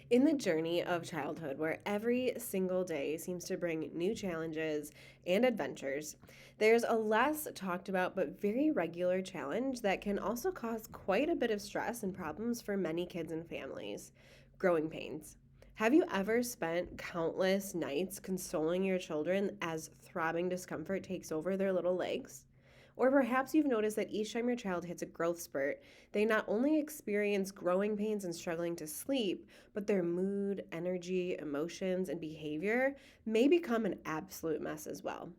In the journey of childhood, where every single day seems to bring new challenges and adventures, there's a less talked about but very regular challenge that can also cause quite a bit of stress and problems for many kids and families: growing pains. Have you ever spent countless nights consoling your children as throbbing discomfort takes over their little legs? Or perhaps you've noticed that each time your child hits a growth spurt, they not only experience growing pains and struggling to sleep, but their mood, energy, emotions, and behavior may become an absolute mess as well.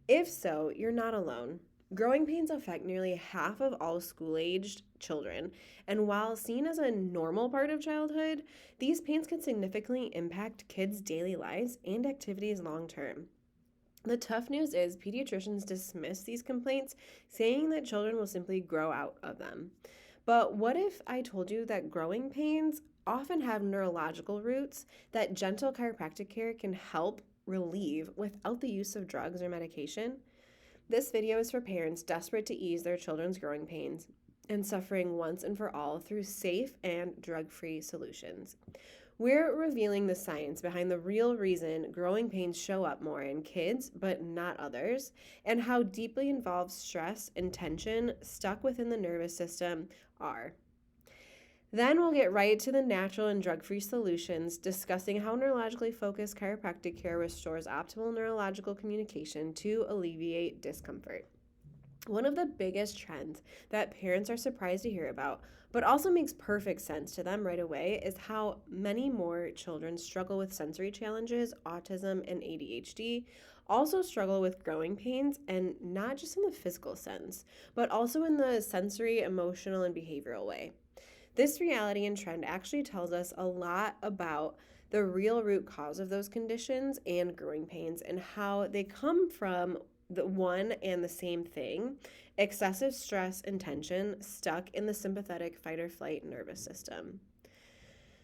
If so, you're not alone. Growing pains affect nearly half of all school aged children, and while seen as a normal part of childhood, these pains can significantly impact kids' daily lives and activities long term. The tough news is pediatricians dismiss these complaints, saying that children will simply grow out of them. But what if I told you that growing pains often have neurological roots that gentle chiropractic care can help relieve without the use of drugs or medication? This video is for parents desperate to ease their children's growing pains and suffering once and for all through safe and drug-free solutions. We're revealing the science behind the real reason growing pains show up more in kids but not others, and how deeply involved stress and tension stuck within the nervous system are. Then we'll get right to the natural and drug-free solutions, discussing how neurologically focused chiropractic care restores optimal neurological communication to alleviate discomfort. One of the biggest trends that parents are surprised to hear about, but also makes perfect sense to them right away, is how many more children struggle with sensory challenges, autism, and ADHD, also struggle with growing pains, and not just in the physical sense, but also in the sensory, emotional, and behavioral way. This reality and trend actually tells us a lot about the real root cause of those conditions and growing pains and how they come from the one and the same thing: excessive stress and tension stuck in the sympathetic fight or flight nervous system.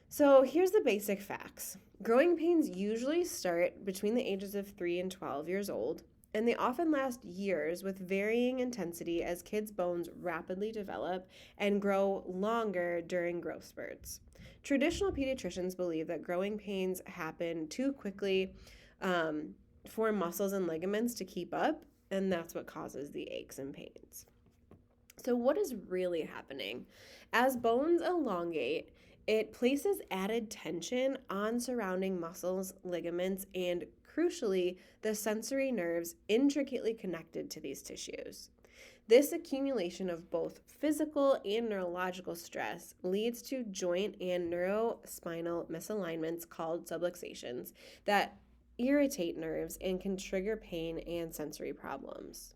So here's the basic facts. Growing pains usually start between the ages of 3 and 12 years old, and they often last years with varying intensity as kids' bones rapidly develop and grow longer during growth spurts. Traditional pediatricians believe that growing pains happen too quickly for muscles and ligaments to keep up, and that's what causes the aches and pains. So, what is really happening? As bones elongate, it places added tension on surrounding muscles, ligaments, and crucially, the sensory nerves intricately connected to these tissues. This accumulation of both physical and neurological stress leads to joint and neurospinal misalignments called subluxations that irritate nerves and can trigger pain and sensory problems.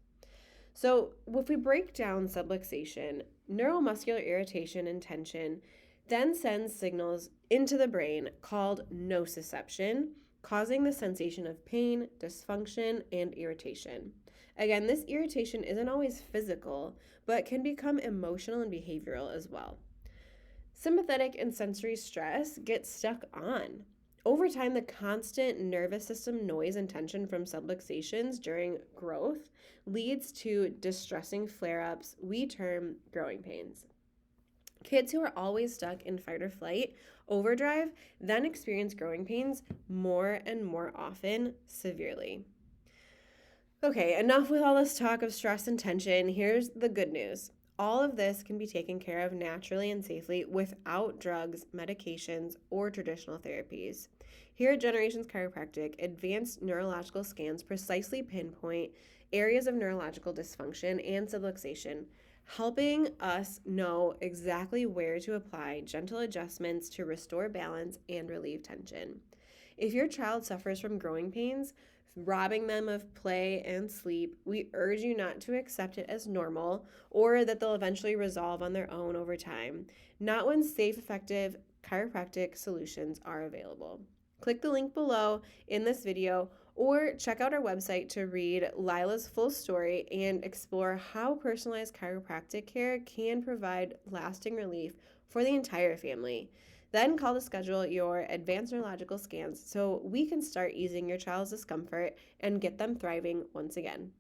So, if we break down subluxation, neuromuscular irritation and tension then sends signals into the brain called nociception, causing the sensation of pain, dysfunction, and irritation. Again, this irritation isn't always physical, but can become emotional and behavioral as well. Sympathetic and sensory stress get stuck on. Over time, the constant nervous system noise and tension from subluxations during growth leads to distressing flare-ups we term growing pains. Kids who are always stuck in fight or flight overdrive then experience growing pains more and more often severely. Okay, enough with all this talk of stress and tension. Here's the good news. All of this can be taken care of naturally and safely without drugs, medications, or traditional therapies. Here at Generations Chiropractic, advanced neurological scans precisely pinpoint areas of neurological dysfunction and subluxation, helping us know exactly where to apply gentle adjustments to restore balance and relieve tension. If your child suffers from growing pains, robbing them of play and sleep, we urge you not to accept it as normal or that they'll eventually resolve on their own over time, not when safe, effective chiropractic solutions are available. Click the link below in this video or check out our website to read Lila's full story and explore how personalized chiropractic care can provide lasting relief for the entire family. Then call to schedule your advanced neurological scans so we can start easing your child's discomfort and get them thriving once again.